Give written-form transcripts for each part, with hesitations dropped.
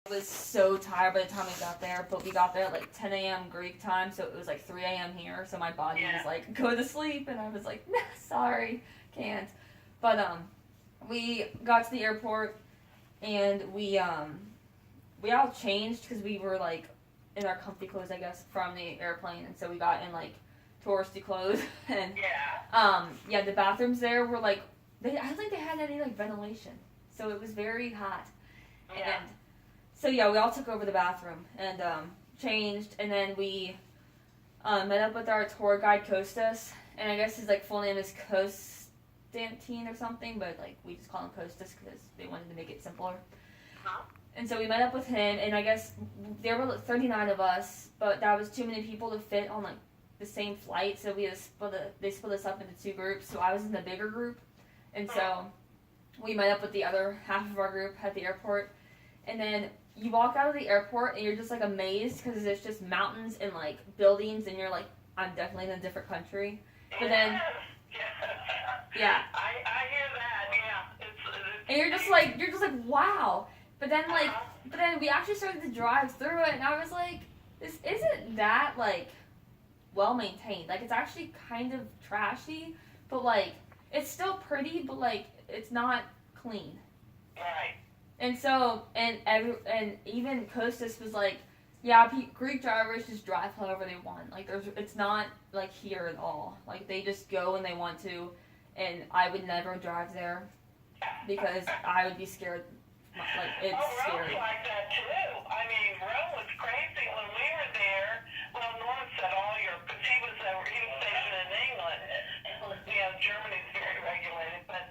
I was so tired by the time we got there, but we got there at like 10 a.m. Greek time, so it was like 3 a.m. here. So my body was like, go to sleep, and I was like, nah, sorry, can't. But we got to the airport, and we all changed because we were like in our comfy clothes, I guess, from the airplane, and so we got in like touristy clothes, and yeah, the bathrooms there were like I don't think they had any like ventilation, so it was very hot, and so yeah, we all took over the bathroom and changed, and then we met up with our tour guide Costas, and I guess his like full name is Constantine or something, but like we just call him Costas because they wanted to make it simpler. And so we met up with him, and I guess there were like 39 of us, but that was too many people to fit on like the same flight, so we just they split us up into two groups. So I was in the bigger group, and so we met up with the other half of our group at the airport, and then you walk out of the airport and you're just like amazed because there's just mountains and like buildings, and you're like, I'm definitely in a different country. But then, yeah, I hear that. Yeah, and you're just like wow. But then we actually started to drive through it, and I was like, this isn't that like well maintained. Like it's actually kind of trashy, but like it's still pretty, but like it's not clean. Right. And so and even Costas was like, yeah, Greek drivers just drive however they want. Like it's not like here at all. Like they just go when they want to, and I would never drive there because I would be scared. Like it's scary. Rome's like that too. I mean, Rome was crazy when we were there. Well, Norm said all your, because he was stationed in England. Yeah, Germany's very regulated, but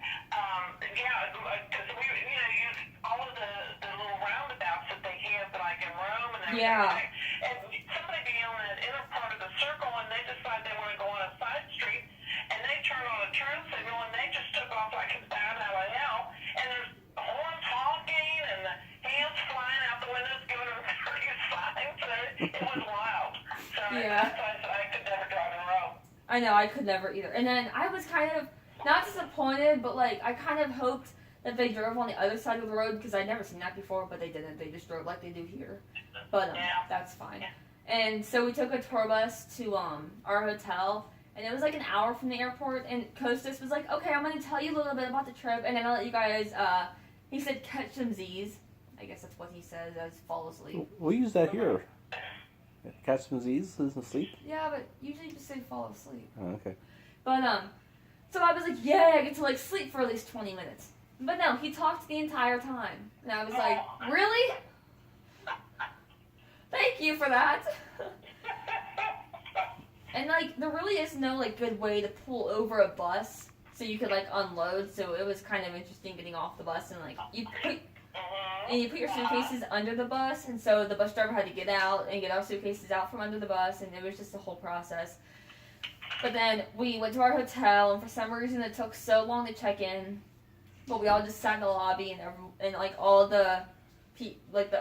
yeah, because we, use all of the little roundabouts that they have, like in Rome and everything. Yeah. And somebody be on that inner part of the circle, and they decide they want to go on a side street, and they turn on a turn signal, and they just took off like it's bad out of hell, and there's horns honking and the hands flying out the windows giving them courteous signs. It was wild. So Yeah. I could never drive in Rome. I know, I could never either. And then I was kind of not disappointed, but like I kind of hoped that they drove on the other side of the road because I'd never seen that before, but they didn't. They just drove like they do here. But that's fine. And so we took a tour bus to our hotel, and it was like an hour from the airport, and Costas was like, okay, I'm going to tell you a little bit about the trip, and then I'll let you guys, he said catch some Z's. I guess that's what he says as fall asleep. We use that here. Catch some Z's, listen to sleep. Yeah, but usually you just say fall asleep. Oh, okay. But, so I was like, yay, I get to like sleep for at least 20 minutes. But no, he talked the entire time. And I was like, really? Thank you for that. And like, there really is no like good way to pull over a bus so you could like unload. So it was kind of interesting getting off the bus and like you put your suitcases under the bus, and so the bus driver had to get out and get our suitcases out from under the bus, and it was just a whole process. But then we went to our hotel, and for some reason it took so long to check in. But we all just sat in the lobby, and like all the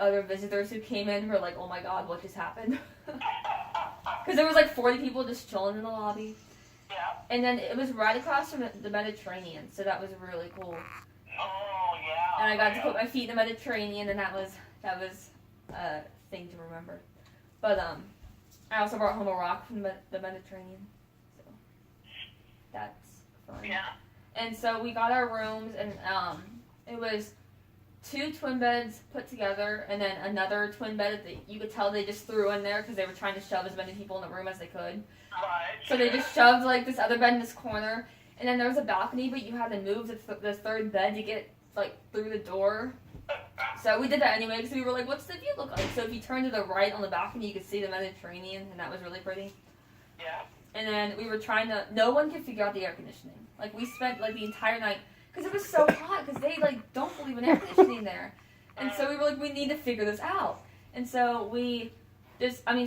other visitors who came in were like, "Oh my God, what just happened?" Because there was like 40 people just chilling in the lobby. Yeah. And then it was right across from the Mediterranean, so that was really cool. Oh, yeah. And I got to put my feet in the Mediterranean, and that was a thing to remember. But I also brought home a rock from the Mediterranean, so that's fun. Yeah. And so we got our rooms, and it was 2 twin beds put together, and then another twin bed that you could tell they just threw in there because they were trying to shove as many people in the room as they could. Right. So they just shoved like this other bed in this corner, and then there was a balcony, but you had to move the third bed to get like through the door. So we did that anyway because we were like, what's the view look like? So if you turn to the right on the balcony, you could see the Mediterranean, and that was really pretty. Yeah. And then we were no one could figure out the air conditioning. Like we spent like the entire night, because it was so hot, because they like don't believe in air conditioning there. And so we were like, we need to figure this out. And so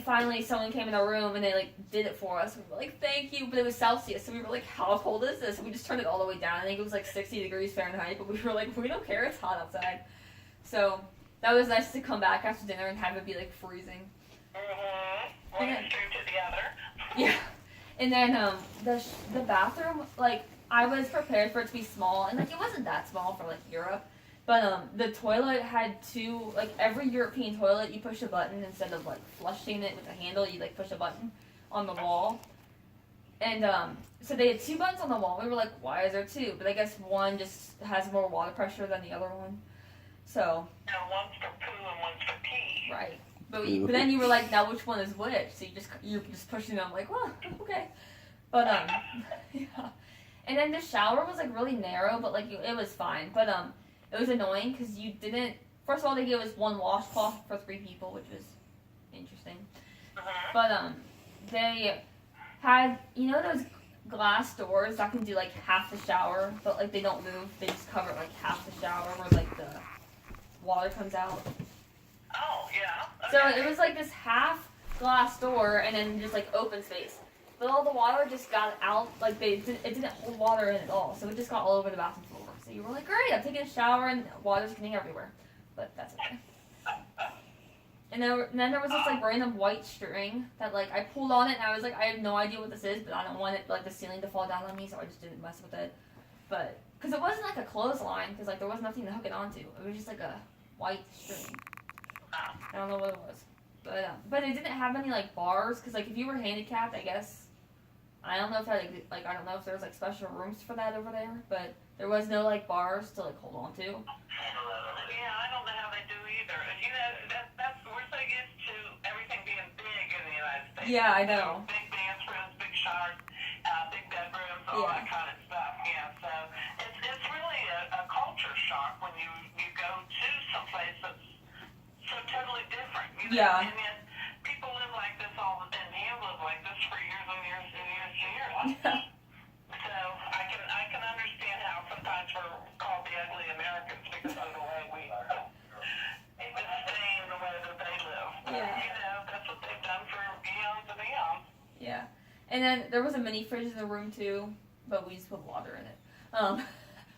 finally someone came in our room and they like did it for us. We were like, thank you, but it was Celsius. So we were like, how cold is this? And we just turned it all the way down. I think it was like 60 degrees Fahrenheit, but we were like, we don't care, it's hot outside. So that was nice to come back after dinner and have it be like freezing. Mm-hmm. One extreme to the other. Yeah. And then the bathroom, like I was prepared for it to be small, and like it wasn't that small for like Europe, But the toilet had two, like every European toilet, you push a button instead of like flushing it with a handle. You like push a button on the wall, and so they had two buttons on the wall. We were like, why is there two? But I guess one just has more water pressure than the other one. So. No, one's for poo and one's for pee. Right. But then you were like, now which one is which? So you're just pushing them like, well, okay. But yeah. And then the shower was like really narrow, but like it was fine. But it was annoying because you didn't. First of all, they gave us one washcloth for 3 people, which was interesting. But they had, you know, those glass doors that can do like half the shower, but like they don't move. They just cover like half the shower where like the water comes out. Oh, yeah. So it was like this half glass door and then just like open space. But all the water just got out, like it didn't hold water in at all. So it just got all over the bathroom floor. So you were like, great, I'm taking a shower and water's getting everywhere. But that's okay. And then there was this like random white string that like I pulled on it and I was like, I have no idea what this is, but I don't want it like the ceiling to fall down on me, so I just didn't mess with it. But because it wasn't like a clothesline, because like there was nothing to hook it onto. It was just like a white string. I don't know what it was, but it didn't have any like bars, because like if you were handicapped, I guess I don't know if I like I don't know if there's like special rooms for that over there, but there was no like bars to like hold on to. Yeah, I don't know how they do either. You know, that's we're so used to everything being big in the United States. Yeah, I know. Big dance rooms, big showers, big bedrooms, all that kind of stuff. Yeah, so it's really a culture shock when you go to some place that's so totally different. You know? Yeah. And yet people live like this and you live like this for years and years and years and years. Yeah. So I can understand how sometimes we're called the ugly Americans because of the way we sustain the way that they live. Yeah. You know, that's what they've done for eons and eons. Yeah. And then there was a mini fridge in the room too, but we just put water in it.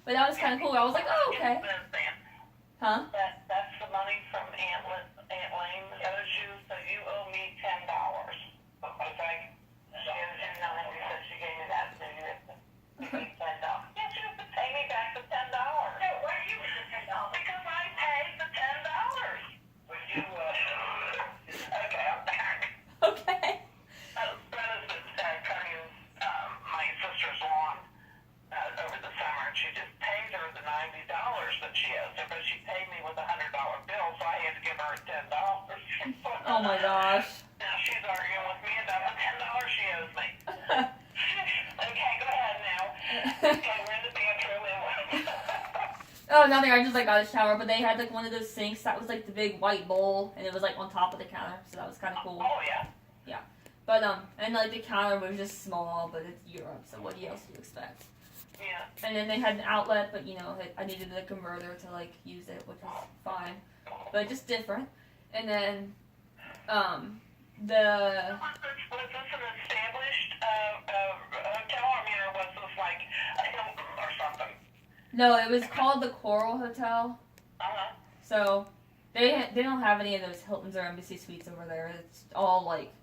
But that was kind of cool. I was like, oh, okay. Huh? That's the money from Aunt Lane owes you, so you owe me $10. Okay? She owes you 90, so she gave me that, so you have to pay me $10. Yes, you have to pay me back the $10. No, why do you with the $10? Because I paid the $10. Would you, okay, I'm back. Okay. Brenna's been cutting my sister's lawn over the summer, and she just paid her the $90 that she owes her, but she paid me with a $100 bill, so I had to give her $10. Oh my gosh. Now she's arguing with me about the $10 she owes me. Okay, go ahead now. Okay, we're in the bathroom. Oh, nothing. I just like got a shower, but they had like one of those sinks that was like the big white bowl, and it was like on top of the counter, so that was kind of cool. Oh yeah. But and like the counter was just small, but it's Europe, so what else do you expect? Yeah. And then they had an outlet, but you know, I needed the converter to like use it, which was fine, but just different. And then, Was this an established hotel? I mean, or was this like a Hilton or something? No, it was called the Coral Hotel. Uh-huh. So they don't have any of those Hiltons or Embassy Suites over there. It's all like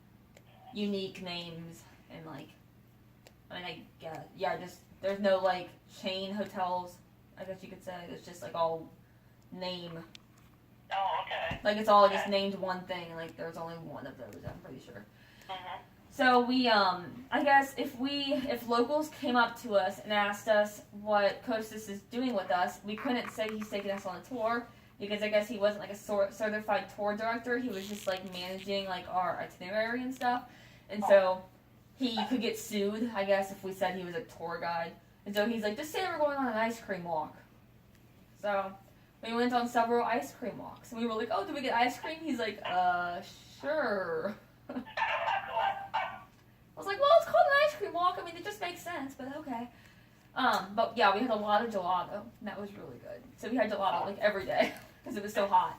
unique names and like, I mean, just there's no like chain hotels, I guess you could say. It's just like all name. Oh, okay. Like it's all just named one thing. Like there's only one of those, I'm pretty sure. Uh-huh. So we, I guess if locals came up to us and asked us what Kostas is doing with us, we couldn't say he's taking us on a tour, because I guess he wasn't like a certified tour director. He was just like managing like our itinerary and stuff. And so he could get sued, I guess, if we said he was a tour guide. And so he's like, just say we're going on an ice cream walk. So we went on several ice cream walks. And we were like, oh, do we get ice cream? He's like, sure. I was like, well, it's called an ice cream walk. I mean, it just makes sense, but okay. But yeah, we had a lot of gelato, and that was really good. So we had gelato like every day because it was so hot.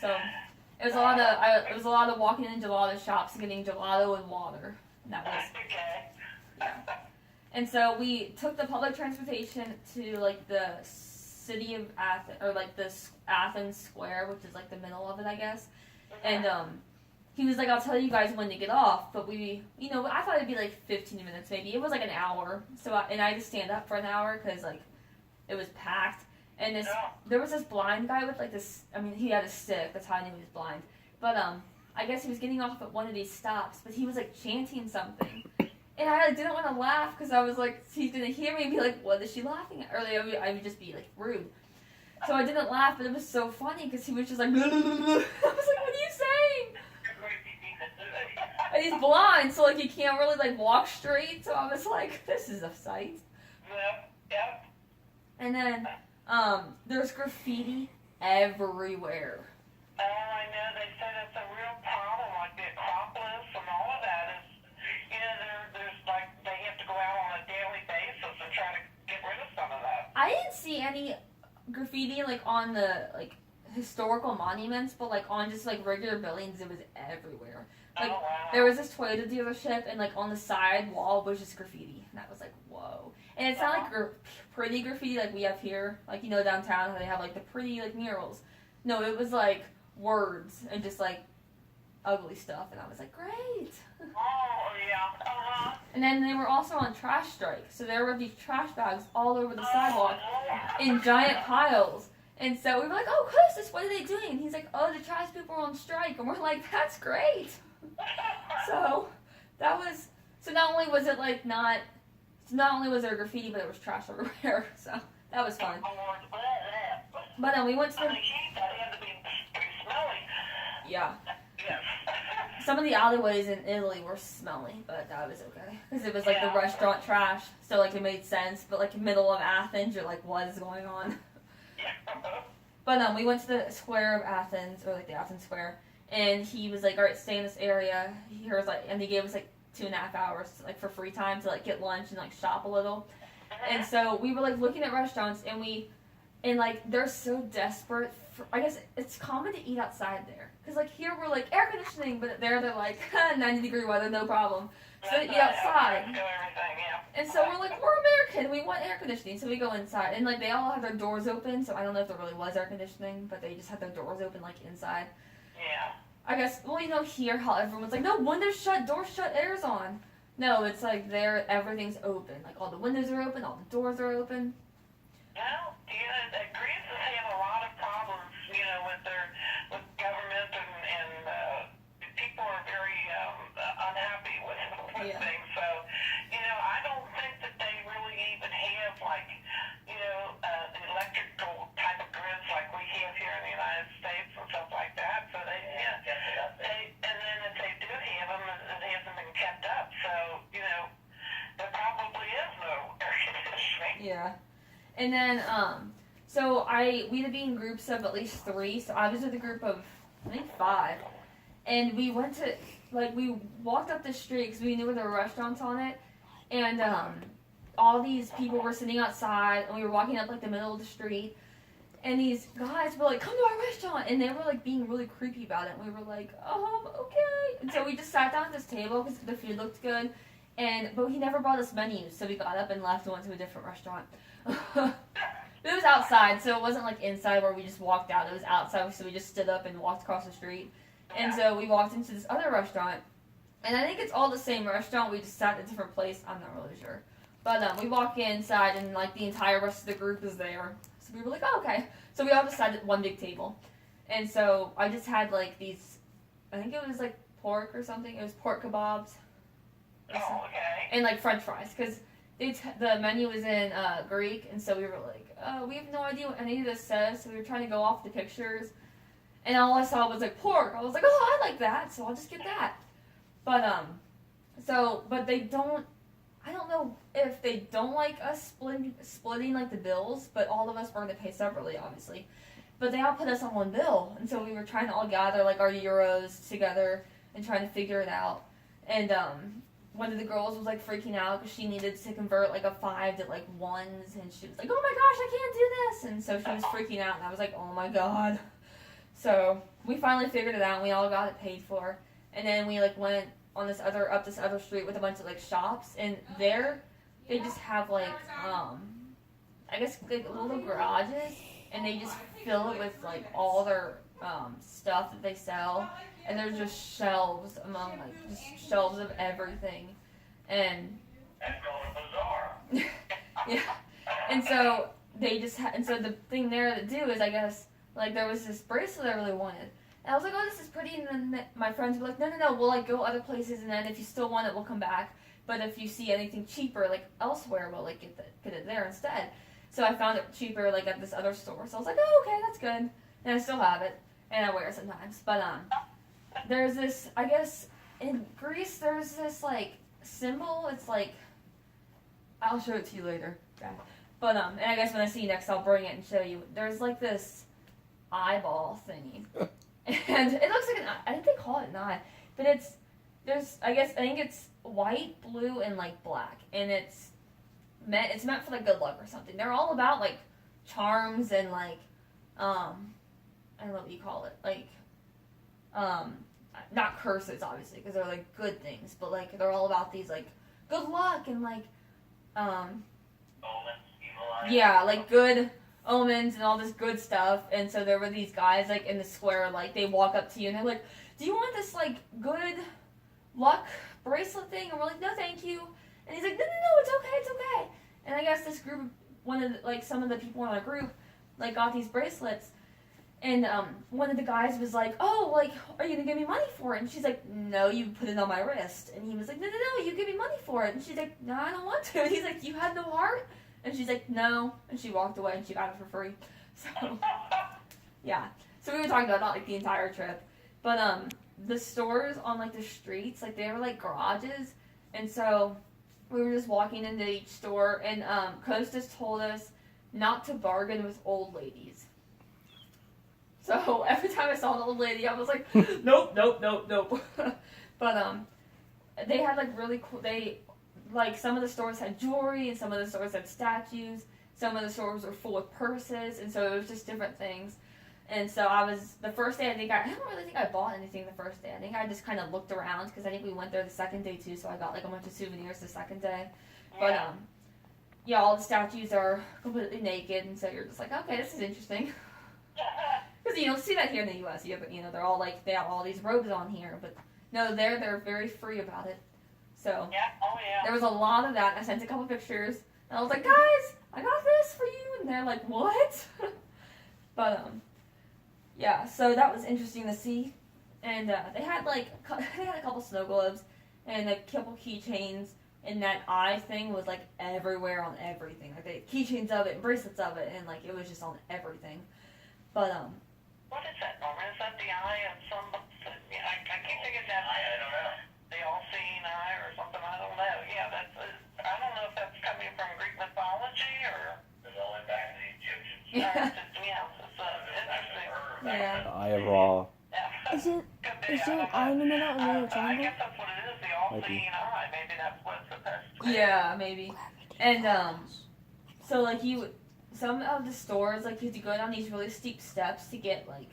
So it was a lot of walking in gelato shops and getting gelato and water. And that was yeah. And so we took the public transportation to like the city of Athens, or like this Athens Square, which is like the middle of it, I guess. And he was like, I'll tell you guys when to get off, but I thought it'd be like 15 minutes maybe. It was like an hour. So I had to stand up for an hour because like it was packed. And No. there was this blind guy with like this. I mean, he had a stick. That's how I knew he was blind. But I guess he was getting off at one of these stops, but he was like chanting something. And I didn't want to laugh because I was like, he's gonna hear me and be like, "What is she laughing at?" Or like, I would just be like rude. So I didn't laugh, but it was so funny because he was just like, blah, blah, blah, blah. I was like, "What are you saying?" And he's blind, so like he can't really like walk straight. So I was like, "This is a sight." Yep. And then there's graffiti everywhere. Oh, I know. They say that's a real problem, like the Acropolis and all of that is, there's like, they have to go out on a daily basis and try to get rid of some of that. I didn't see any graffiti like on the like historical monuments, but like on just like regular buildings, it was everywhere. Like, oh, wow. There was this Toyota dealership, and like on the side wall was just graffiti, and I was like, whoa. And it's not like pretty graffiti like we have here, like downtown, how they have like the pretty like murals. No, it was like words and just like ugly stuff, and I was like, great. Oh, yeah. Uh-huh. And then they were also on trash strike, so there were these trash bags all over the sidewalk in giant piles. And so we were like, oh, Christus, what are they doing? And he's like, oh, the trash people are on strike. And we're like, that's great. So not only was it like not only was there graffiti, but there was trash everywhere. So that was fun. But then we went to the, yeah. Some of the alleyways in Italy were smelly, but that was okay. Because it was like the restaurant trash, so like it made sense. But like middle of Athens, you're like, what is going on? But we went to the square of Athens, or like the Athens Square, and he was like, all right, stay in this area. And he gave us like 2.5 hours like for free time to like get lunch and like shop a little. And so we were like looking at restaurants, and like they're so desperate. I guess it's common to eat outside there, because like here we're like air conditioning, but there they're like 90-degree weather, no problem. So they eat outside. And so we're like, we're American, we want air conditioning, so we go inside. And like they all have their doors open, so I don't know if there really was air conditioning, but they just had their doors open like inside. Yeah. I guess, well, here how everyone's like, no, windows shut, doors shut, air's on. No, it's like there, everything's open. Like all the windows are open, all the doors are open. Well, Greece has had a lot of problems, with government and people are very unhappy with things. So, I don't think that they really even have like, electrical type of grids like we have here in the United States and stuff like that. So and then if they do have them, it hasn't been kept up. So, there probably is no air conditioning. Yeah. And then, so we had to be in groups of at least 3, so I was with a group of, I think 5, and we went to, like, we walked up the street, because we knew there were restaurants on it, and, all these people were sitting outside, and we were walking up, like, the middle of the street, and these guys were like, come to our restaurant, and they were, like, being really creepy about it, and we were like, okay, and so we just sat down at this table, because the food looked good, but he never brought us menus, so we got up and left and went to a different restaurant. It was outside, so it wasn't like inside where we just walked out. It was outside, so we just stood up and walked across the street. And so we walked into this other restaurant, and I think it's all the same restaurant. We just sat at a different place. I'm not really sure. But we walk inside, and like the entire rest of the group is there. So we were like, oh, okay. So we all just sat at one big table. And so I just had like these, I think it was like pork or something. It was pork kebabs. Oh, okay. And like French fries, because the menu was in Greek, and so we were like, we have no idea what any of this says, so we were trying to go off the pictures, and all I saw was like pork. I was like, oh, I like that, so I'll just get that. But but they don't. I don't know if they don't like us splitting like the bills, but all of us were going to pay separately, obviously. But they all put us on one bill, and so we were trying to all gather like our euros together and trying to figure it out. And one of the girls was like freaking out because she needed to convert like a 5 to like 1s, and she was like, oh my gosh, I can't do this. And so she was freaking out, and I was like, oh my god. So we finally figured it out, and we all got it paid for. And then we like went on up this other street with a bunch of like shops, and there they just have like I guess like little garages, and they just fill it with like all their stuff that they sell. And there's just shelves among, like, just shelves of everything. And, That's going bizarre. yeah. And so they just and so the thing there to do is, I guess, like, there was this bracelet I really wanted. And I was like, oh, this is pretty. And then my friends were like, no, we'll, like, go other places, and then if you still want it, we'll come back. But if you see anything cheaper, like, elsewhere, we'll, like, get it there instead. So I found it cheaper, like, at this other store. So I was like, oh, okay, that's good. And I still have it, and I wear it sometimes. But, there's this, I guess, in Greece, there's this, like, symbol. It's, like, I'll show it to you later. Okay. But, and I guess when I see you next, I'll bring it and show you. There's, like, this eyeball thingy. And it looks like an eye. I think they call it an eye. But I think it's white, blue, and, like, black. And it's meant for, like, good luck or something. They're all about, like, charms and, like, I don't know what you call it. Like, not curses, obviously, because they're, like, good things. But, like, they're all about these, like, good luck and, like, Omens, evil eyes. yeah, like, good omens and all this good stuff. And so there were these guys, like, in the square, like, they walk up to you and they're like, do you want this, like, good luck bracelet thing? And we're like, no, thank you. And he's like, no, it's okay. And I guess this group, some of the people in our group, like, got these bracelets. And one of the guys was like, oh, like, are you gonna give me money for it? And she's like, no, you put it on my wrist. And he was like, no, you give me money for it. And she's like, no, I don't want to. And he's like, you had no heart? And she's like, no. And she walked away and she got it for free. So, yeah. So we were talking about that, like, the entire trip. But the stores on, like, the streets, like, they were, like, garages. And so we were just walking into each store. And Kostas told us not to bargain with old ladies. So every time I saw an old lady, I was like, nope. But they had, like, really cool. Some of the stores had jewelry, and some of the stores had statues. Some of the stores were full of purses, and so it was just different things. And so the first day, I don't really think I bought anything the first day. I think I just kind of looked around, because I think we went there the second day too, so I got, like, a bunch of souvenirs the second day. But yeah, all the statues are completely naked, and so you're just like, okay, this is interesting. Because you don't see that here in the U.S. They're all, like, they have all these robes on here, but no, they're very free about it. So there was a lot of that. I sent a couple pictures, and I was like, guys, I got this for you, and they're like, what? But yeah, so that was interesting to see, and they had a couple snow globes and a couple keychains, and that eye thing was, like, everywhere on everything. Like, they had keychains of it and bracelets of it, and, like, it was just on everything. But what is that, Norman? Is that the eye of some? I can't think of that. I don't know. The all-seeing eye or something. I don't know. Yeah, I don't know if that's coming from Greek mythology or. It's all back to the Egyptians. yeah. It's interesting. Yeah. The Eye of Ra. Is there an eye in the middle and then a I triangle? guess that's what it is. The all-seeing eye. Maybe that's what it's supposed to be. Yeah, maybe. And so, like, some of the stores, like, you have to go down these really steep steps to get, like,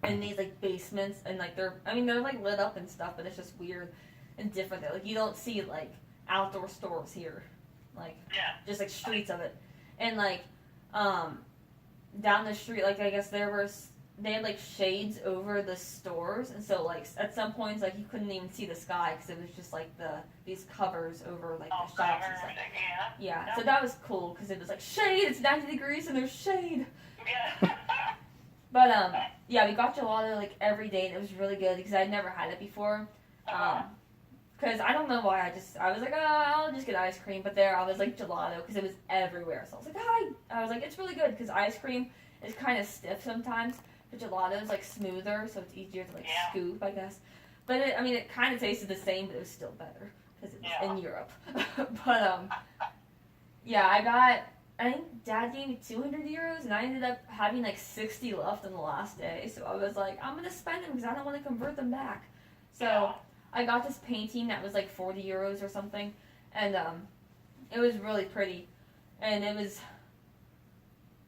in these, like, basements, and, like, they're like, lit up and stuff, but it's just weird and different there. Like, you don't see, like, outdoor stores here, like, just, like, streets of it. And, like, down the street, like, I guess they had, like, shades over the stores, and so, like, at some points, like, you couldn't even see the sky, because it was just, like, these covers over, like, the shops and stuff. Yeah, so that was cool, because it was, like, shade, it's 90 degrees, and there's shade. Yeah. But, yeah, we got gelato, like, every day, and it was really good, because I'd never had it before. Because I don't know why, I was like, I'll just get ice cream, but there I was, like, gelato, because it was everywhere, so I was like, hi! I was like, it's really good, because ice cream is kind of stiff sometimes, but gelato is, like, smoother, so it's easier to, like, scoop, I guess. But, it kind of tasted the same, but it was still better, because it was in Europe. But, yeah, I think Dad gave me 200 euros, and I ended up having, like, 60 left on the last day, so I was like, I'm going to spend them, because I don't want to convert them back. So I got this painting that was, like, 40 euros or something, and, it was really pretty, and it was,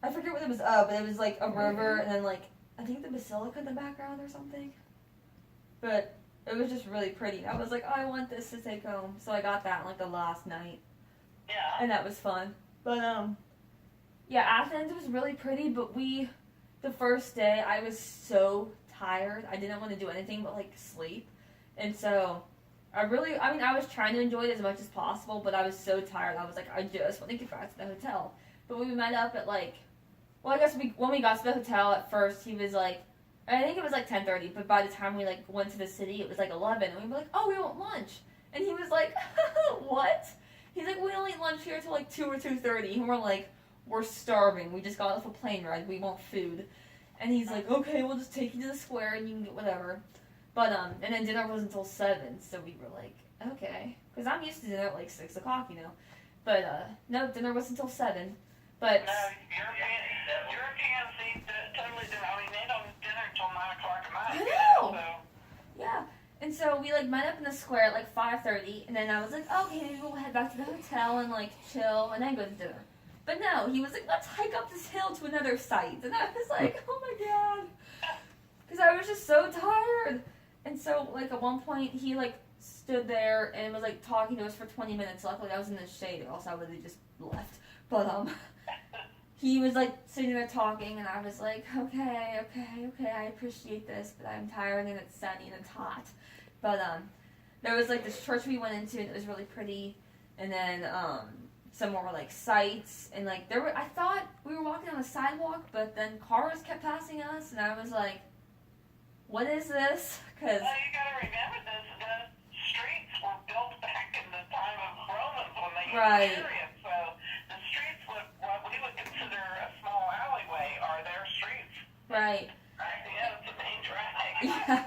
I forget what it was of, but it was, like, a river, and then, like, I think the basilica in the background or something. But it was just really pretty. I was like, oh, I want this to take home. So I got that, like, the last night. Yeah. And that was fun. But, yeah, Athens was really pretty, but the first day, I was so tired. I didn't want to do anything but, like, sleep. And so I was trying to enjoy it as much as possible, but I was so tired. I was like, I just want to get back to the hotel. But we met up at like, well, I guess when we got to the hotel at first, he was like, I think it was like 10:30. But by the time we like went to the city, it was like 11, and we were like, oh, we want lunch, and he was like, what? He's like, we don't eat lunch here till like 2 or 2:30, and we're like, we're starving. We just got off a plane ride. We want food. And he's like, okay, we'll just take you to the square and you can get whatever. But, and then dinner was until 7, so we were like, okay. Because I'm used to dinner at like 6 o'clock, you know. But, no, dinner was until 7. But... No, Europeans eat totally different. I mean, they don't eat dinner until 9 o'clock at night. I know. So. Yeah. And so we, like, met up in the square at like 5:30. And then I was like, okay, maybe we'll head back to the hotel and, like, chill and then go to dinner. But no, he was like, let's hike up this hill to another site. And I was like, oh my god. Because I was just so tired. And so, like, at one point, he, like, stood there and was, like, talking to us for 20 minutes. Luckily, I was in the shade, or else I would have just left. But, he was, like, sitting there talking, and I was like, okay, I appreciate this, but I'm tired, and it's sunny, and it's hot. But, there was, like, this church we went into, and it was really pretty. And then, some more like sights, and like I thought we were walking on a sidewalk, but then cars kept passing us, and I was like, what is this? Because well, you gotta remember this, the streets were built back in the time of Romans when they used chariots, so the streets what we would consider a small alleyway are their streets. Right. Yeah, it's a main drag. Yeah.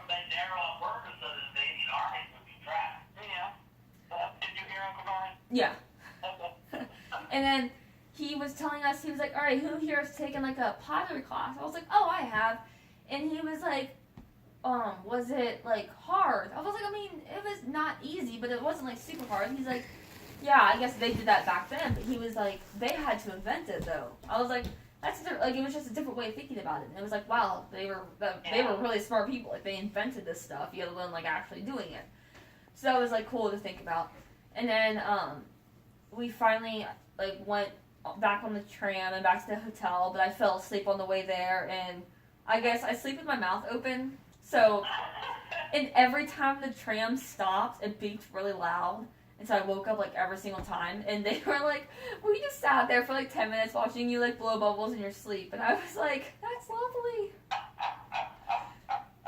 They narrow on purpose so that the Indian armies would be trapped. Yeah. Did you hear Uncle Norman? Yeah. And then he was telling us, he was like, all right, who here has taken like a pottery class? I was like, oh, I have. And he was like, was it like hard? I was like, I mean, it was not easy, but it wasn't like super hard. He's like, yeah, I guess they did that back then. But he was like, they had to invent it though. I was like, that's like, it was just a different way of thinking about it. And it was like, wow, they were really smart people. Like they invented this stuff, yet alone like actually doing it. So that was like cool to think about. And then we finally like went back on the tram and back to the hotel, but I fell asleep on the way there, and I guess I sleep with my mouth open, so, and every time the tram stopped, it beeped really loud, and so I woke up like every single time, and they were like, we just sat there for like 10 minutes watching you like blow bubbles in your sleep, and I was like, that's lovely.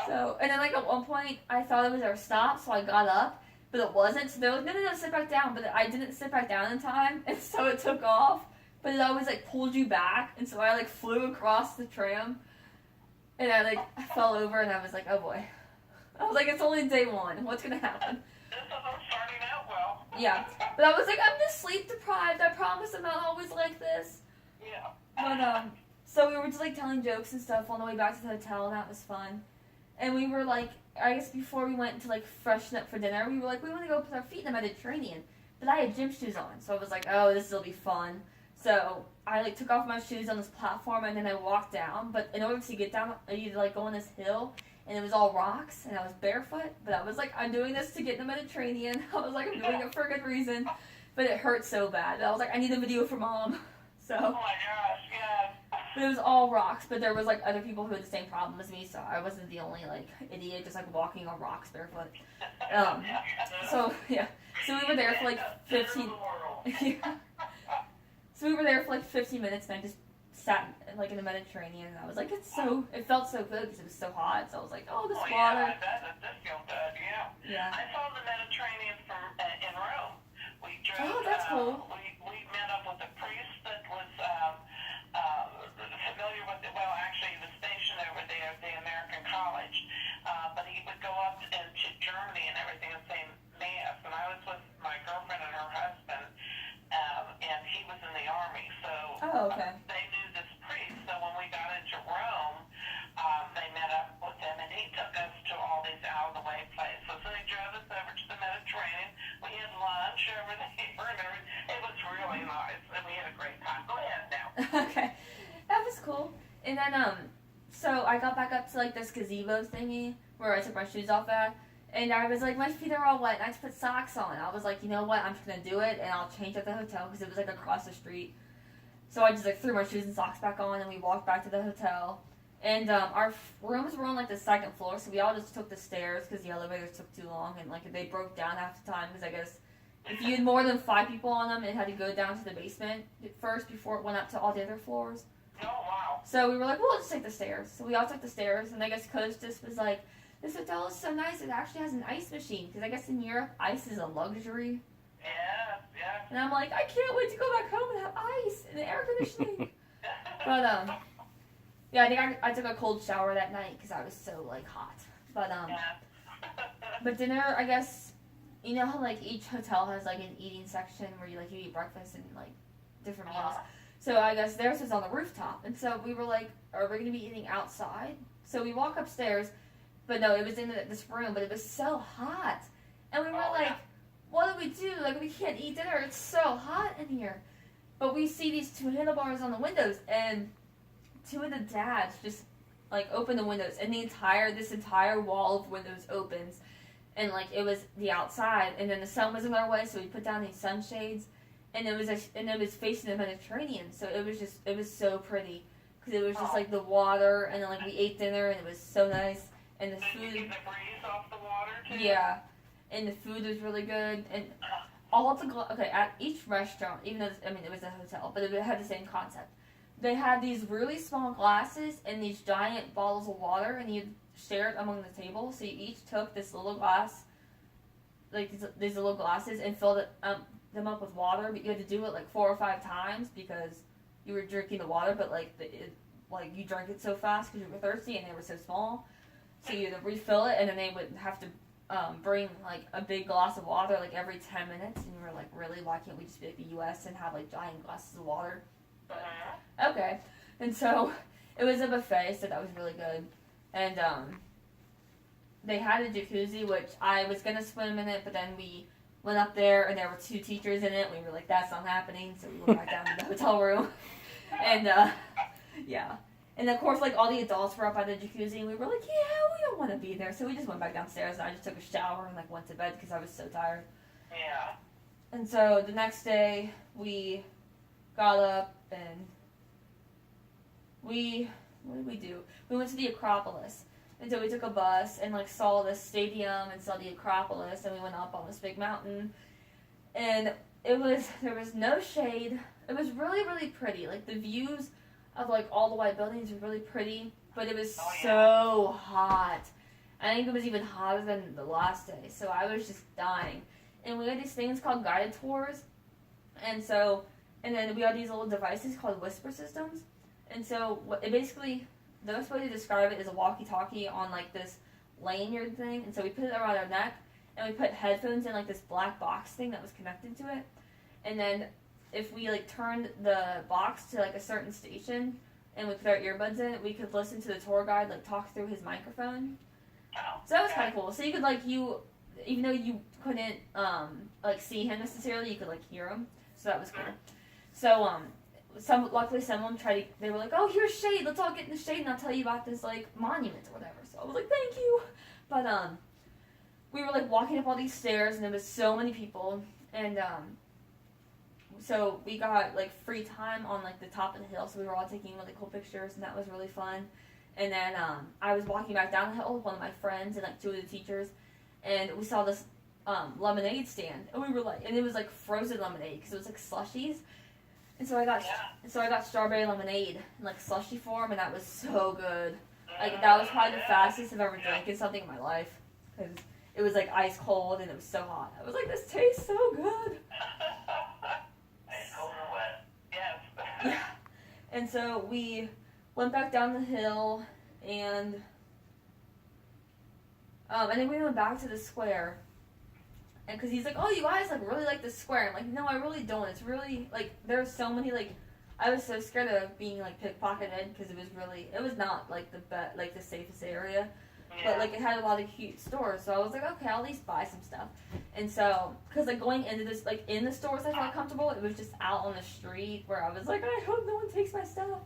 So, and then like at one point, I thought it was our stop, so I got up, but it wasn't, so they were like, no, sit back down, but I didn't sit back down in time, and so it took off, but it always, like, pulled you back, and so I, like, flew across the tram, and I, like, fell over, and I was like, oh, boy. I was like, it's only day 1, what's gonna happen? This isn't starting out well. Yeah, but I was like, I'm just sleep deprived, I promise I'm not always like this. Yeah. But, so we were just, like, telling jokes and stuff on the way back to the hotel, and that was fun. And we were, like, I guess before we went to, like, freshen up for dinner, we were like, we want to go put our feet in the Mediterranean. But I had gym shoes on, so I was like, oh, this will be fun. So I, like, took off my shoes on this platform, and then I walked down. But in order to get down, I needed to, like, go on this hill, and it was all rocks, and I was barefoot. But I was like, I'm doing this to get in the Mediterranean. I was like, I'm doing it for a good reason. But it hurt so bad. I was like, I need a video for Mom. So. Oh, my gosh, yeah. But it was all rocks, but there was, like, other people who had the same problem as me, so I wasn't the only, like, idiot just, like, walking on rocks barefoot. So, yeah. So we were there for, like, 15... Yeah. So we were there for, like, 15 minutes, and I just sat, like, in the Mediterranean, and I was like, it felt so good, because it was so hot, so I was like, oh, this water. Yeah, that does feel good, yeah. Yeah. I saw the Mediterranean in Rome. We drove, oh, that's cool. We met up with a priest that was, familiar with actually the station over there at the American College, but he would go up into Germany and everything and say Mass, and I was with my girlfriend and her husband, and he was in the army, so they knew this priest, so when we got into Rome, they met up with him, and he took us to all these out-of-the-way places, so they drove us over to the Mediterranean, we had lunch over there, and it was really nice, and we had a great time. Go ahead now. Okay. That was cool. And then, so I got back up to, like, this gazebo thingy where I took my shoes off at. And I was like, my feet are all wet, and I just put socks on. I was like, you know what, I'm just going to do it, and I'll change at the hotel, because it was, like, across the street. So I just, like, threw my shoes and socks back on, and we walked back to the hotel. And our rooms were on, like, the second floor, so we all just took the stairs, because the elevators took too long, and, like, they broke down half the time, because I guess if you had more than 5 people on them, it had to go down to the basement first before it went up to all the other floors. Oh, wow. So we were like, well, let's take the stairs. So we all took the stairs, and I guess Coach just was like, this hotel is so nice, it actually has an ice machine. Because I guess in Europe, ice is a luxury. Yeah. And I'm like, I can't wait to go back home and have ice and air conditioning. But, yeah, I think I took a cold shower that night because I was so, like, hot. But, but dinner, I guess, you know how, like, each hotel has, like, an eating section where you eat breakfast and, like, different meals. So I guess theirs was on the rooftop. And so we were like, are we going to be eating outside? So we walk upstairs, but no, it was in this room, but it was so hot. And we were like, what do we do? Like, we can't eat dinner. It's so hot in here. But we see these 2 handlebars on the windows, and 2 of the dads just, like, open the windows, and this entire wall of windows opens. And, like, it was the outside, and then the sun was in our way, so we put down these sunshades. And it was facing the Mediterranean, so it was so pretty because it was just like the water, and then like we ate dinner, and it was so nice, and the food. Did you get the breeze off the water too? Yeah, and the food was really good, and at each restaurant, even though it was a hotel, but it had the same concept. They had these really small glasses and these giant bottles of water, and you shared among the table. So you each took this little glass, like these little glasses, and filled them up with water, but you had to do it like 4 or 5 times because you were drinking the water, but like you drank it so fast because you were thirsty and they were so small, so you had to refill it, and then they would have to bring like a big glass of water like every 10 minutes, and you were like, really, why can't we just be like the US and have like giant glasses of water? But okay, and so it was a buffet, so that was really good, and they had a jacuzzi, which I was gonna swim in it, but then we went up there, and there were 2 teachers in it. We were like, that's not happening, so we went back down to the hotel room. And, yeah. And, of course, like, all the adults were up by the jacuzzi, and we were like, yeah, we don't want to be there. So we just went back downstairs, and I just took a shower and, like, went to bed because I was so tired. Yeah. And so the next day, we got up, and what did we do? We went to the Acropolis. And so we took a bus and, like, saw the stadium and saw the Acropolis, and we went up on this big mountain. And there was no shade. It was really, really pretty. Like, the views of, like, all the white buildings were really pretty, but it was so hot. I think it was even hotter than the last day, so I was just dying. And we had these things called guided tours, and then we had these little devices called whisper systems. And so the best way to describe it is a walkie-talkie on like this lanyard thing, and so we put it around our neck, and we put headphones in like this black box thing that was connected to it, and then if we like turned the box to like a certain station and we put our earbuds in, we could listen to the tour guide like talk through his microphone. So that was kind of cool. So you could like even though you couldn't like see him necessarily, you could like hear him. So that was cool. So luckily someone they were like, oh, here's shade, let's all get in the shade and I'll tell you about this like monument or whatever. So I was like, thank you. But we were like walking up all these stairs, and there was so many people, and so we got like free time on like the top of the hill, so we were all taking really cool pictures, and that was really fun. And then I was walking back down the hill with one of my friends and like 2 of the teachers, and we saw this lemonade stand, and we were like, and it was like frozen lemonade because it was like slushies. And so I got strawberry lemonade in like slushy form, and that was so good. Like that was probably the fastest I've ever drank something in my life, because it was like ice cold and it was so hot. I was like, this tastes so good. Ice cold and wet. Yes. Yeah. And so we went back down the hill, and then we went back to the square. And because he's like, oh, you guys like really like the square. I'm like, no, I really don't. It's really like there's so many like I was so scared of being like pickpocketed because it was not like the safest area, but like it had a lot of cute stores. So I was like, okay, I'll at least buy some stuff. And so because like going into this like in the stores I felt comfortable. It was just out on the street where I was like, I hope no one takes my stuff.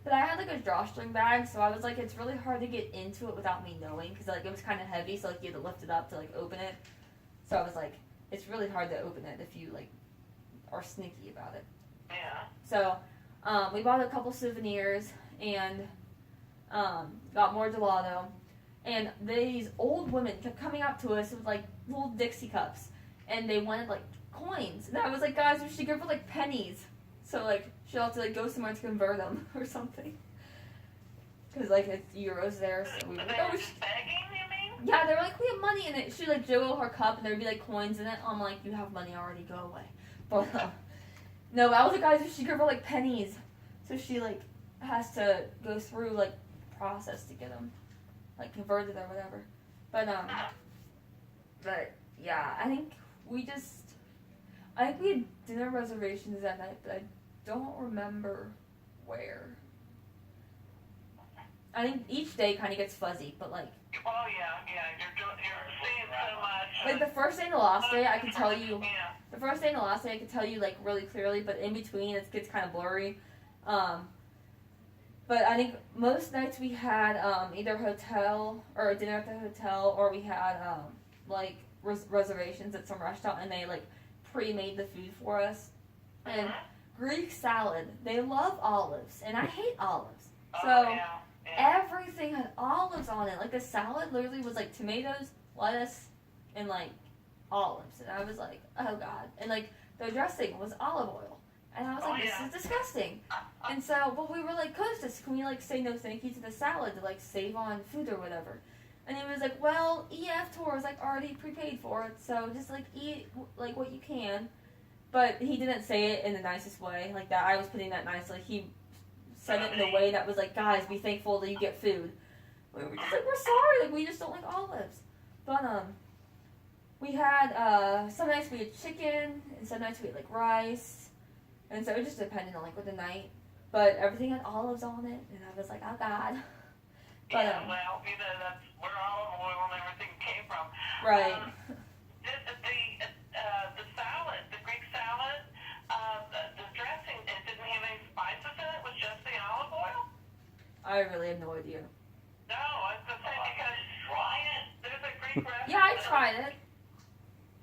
But I had like a drawstring bag, so I was like, it's really hard to get into it without me knowing because like it was kind of heavy, so like you had to lift it up to like open it. So I was like, it's really hard to open it if you like are sneaky about it. Yeah. So we bought a couple souvenirs and got more gelato. And these old women kept coming up to us with like little Dixie cups, and they wanted like coins. And I was like, guys, we should give her like pennies. So like she'll have to like go somewhere to convert them or something. Cause like it's euros there, so we were But like, they oh, were we just should. begging, you mean? Yeah, they were like, we have money in it. She'd like jiggle her cup and there'd be like coins in it. I'm like, you have money already, go away. But no, I was like, guys, we should give her like pennies. So she like has to go through like process to get them like converted or whatever. But yeah, I think we had dinner reservations that night, but I don't remember where. I think each day kind of gets fuzzy, but like Oh yeah, you're seeing so much. like the first day and the last day, I can tell you. Yeah. The first day and the last day, I can tell you like really clearly, but in between, it gets kind of blurry. But I think most nights we had either hotel or a dinner at the hotel, or we had like reservations at some restaurant, and they like pre-made the food for us. And Greek salad, they love olives, and I hate olives. So Yeah. everything had olives on it. Like the salad literally was like tomatoes, lettuce, and like olives. And I was like, oh god. And like the dressing was olive oil. And I was like, this is disgusting. And so, but we were like, Kostas, can we like say no thank you to the salad to like save on food or whatever? And he was like, well, EF tour is like already prepaid for it, so just like eat like what you can. But he didn't say it in the nicest way, like that. I was putting that nicely. He said it in a way that was like, guys, be thankful that you get food. We were just like, we're sorry, like we just don't like olives. But we had some nights we had chicken, and some nights we had like rice, and so it just depended on like what the night. But everything had olives on it, and I was like, oh god. But Yeah, well, you know, that's where olive oil and everything came from. right. The salad, the Greek salad, the dressing, it didn't have any spices in it. It was just the olive oil. I really have no idea. No, I was gonna say because there's a Greek restaurant. Yeah, I tried it.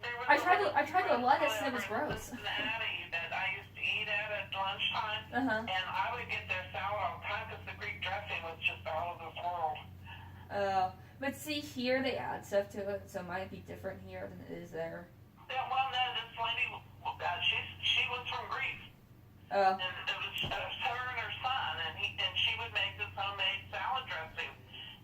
There was I a tried the restaurant lettuce and it was in gross. Cincinnati that I used to eat at lunchtime, Uh-huh. and I would get their salad all the time because the Greek dressing was just out of this world. But see, here they add stuff to it, so it might be different here than it is there. Yeah, well, no, this lady, she was from Greece. Oh. And it was her and her son, and she would make this homemade salad dressing,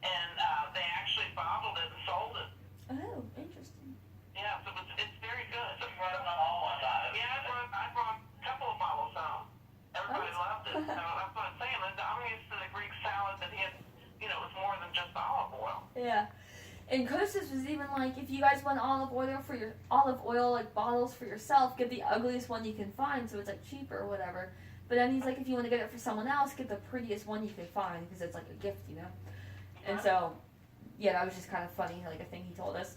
and they actually bottled it and sold it. Oh, interesting. Yeah, so it's very good. Yeah, I brought a couple of bottles home. Everybody loved it. So that's what I'm saying. I'm used to the Greek salad that had, it was more than just olive oil. Yeah. And Kostas was even like, if you guys want olive oil like bottles for yourself, get the ugliest one you can find, so it's like cheaper or whatever. But then he's like, if you want to get it for someone else, get the prettiest one you can find because it's like a gift, And so, yeah, that was just kind of funny, like a thing he told us.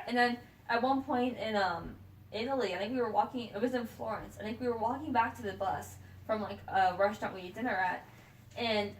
And then at one point in Italy, I think we were walking. It was in Florence. I think we were walking back to the bus from like a restaurant we ate dinner at, and